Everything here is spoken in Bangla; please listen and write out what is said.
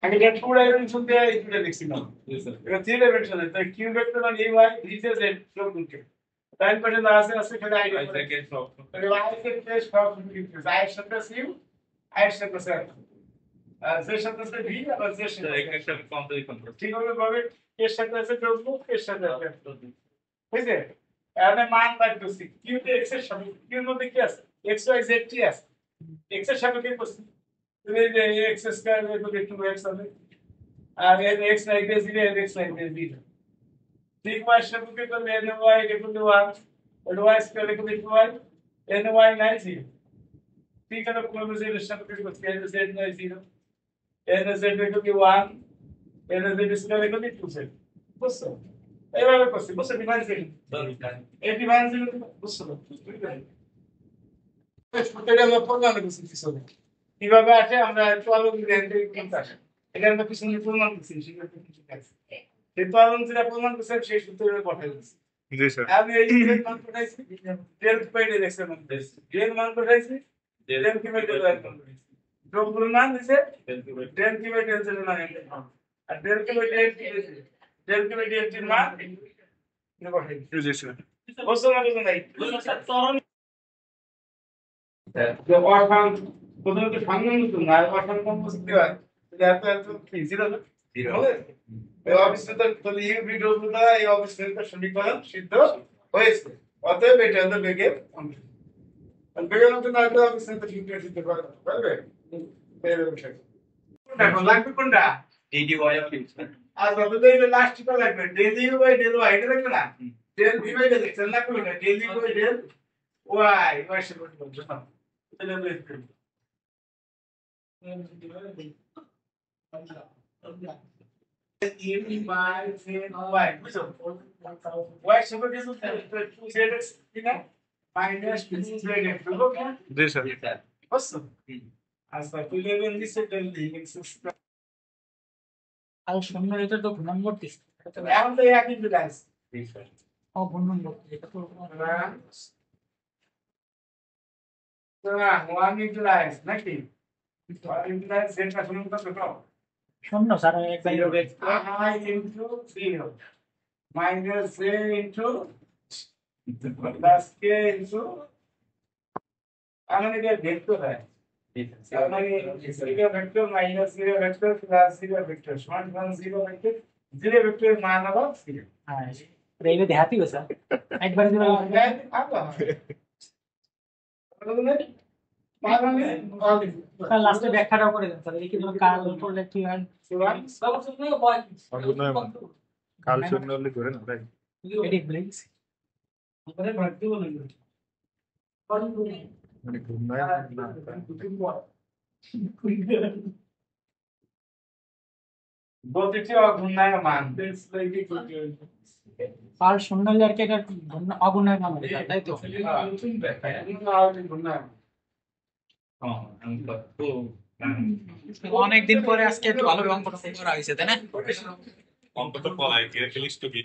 আমি এটা টু ডাইমেনশন দিয়ে এটা লিখছিলাম। এটা থ্রি ডাইমেনশনে তাই কিউ ভেক্টর মানে এই ওয়াই নিচে জেড সব দুটো ডাইন পাশে যা আছে আছে সেটা আই ব্র্যাকেট সব তাহলে ওয়াই এর সব কিছু আই এর সাথে সিউ আই এর সাথে স্যার আর জেড সাথে আছে ভি আর জেড সাথে এর সাথে কম্পারিজন ঠিক হবে ভাবে এর সাথে আছে ডব্লিউ এর সাথে আছে ডব্লিউ বুঝলে এখানে মান রাখতেছি কিউ তে এক্স এর সাথে কিউর মধ্যে কি আছে এক্স ওয়াই জেড টি আছে এক্স এর সাথে কি করছি তুমি যে এক্স স্কয়ার এর মধ্যে 2x হবে আর এর x নাই দিয়ে 0 এর x নাই দিয়ে 0 সিগমা এর সাথে কি করলে n y equal to 1 আর y square equal to 1 n y নাই 0 ঠিক আছে কোন এর সাথে কি করছি n z নাই 0 n z equal to 1 n z square equal to 2z বুঝছো এইভাবে করছি বুঝছো ডিফারেন্সিয়েশন এই ডিফারেন্সিয়েশন বুঝছো এটা আমরা প্রমাণ করছি কিছু কিভাবে আসে আমরা চলন রেন্ডে কিন্তু আসে এটা আমরা পিছনে প্রমাণ করছি সেটা কিছু আছে এই চলন যেটা প্রমাণ করছে সেই সূত্রে পাঠাই দিচ্ছি জি স্যার আমি এই ডেল মান পাঠাইছি ডেল বাই ডেল এক্স এর মান ডেল মান পাঠাইছি ডেল কি বাই ডেল ওয়াই মান পাঠাইছি ডবল মান দিছে ডেল কি বাই ডেল এর মান আর ডেল কি বাই ডেল ডেল কি বাই ডেল এর মান এটা পাঠাই দিচ্ছি জি স্যার বুঝছো না বুঝো নাই চলন যে অর্থাৎ প্রথমত ফাংশন তো না অর্থাৎ কোন বস্তু হয় এটা এত জিরো না জিরো এই অবস্থিত তাহলে ইউ ভিডিওটা এই অবস্থিত সমীকরণ সিদ্ধ হয়েছে অতএব এটা হলো বেগের ফাংশন আর বেগের মধ্যে না তো অবস্থিত সিদ্ধ করতে পারবে বেগের বিষয় দেখো লাগবে কোনটা dy অফ x আর বাদে এই লাস্টটা লাগবে del u by del y এটা লাগবে না del v by del x লাগবে না del u by del y y সে করতে বলছো না তাহলে আমরা লিখব e by z y বুঝছো y সবে কিছু zx কিনা মাইনাস z x ওকে জি স্যার বুঝছো আচ্ছা তুই লেভেল দিছে del x আর শূন্য এটা তো গুণন করতেছি এখন তো একই বিলাস জি স্যার ও গুণন করতে এটা তো one implies নাকি one implies z টা শূন্য কত কত শূন্য স্যার একবার 0 I into 0 minus j into plus k into আমাদের এটা ভেক্টর হয় আমাদের 0 vector minus 0 vector plus 0 vector সমান 0 ভেক্টর 0 ভেক্টরের মান হলো 0 হ্যাঁ এইটা দেখাতেই হবে স্যার একবার দিলে স্যার লাস্টে ব্যাখ্যাটাও করে দেন স্যার এই কি ধরনের কাজ করলে কি হয় কাল শূন্য হলে ধরে না তাই এডি ব্লিংস মানে ঘুমায় না বলতেছি অঘূর্ণায়মান কাল শূন্য হলে আর কি এটা অগুণের মান হবে তাই তো অনেকদিন পরে আজকে একটু ভালো অঙ্ক করা হয়েছে তাই না অঙ্ক তো পড়াই গিয়ে ফেলিস তো কি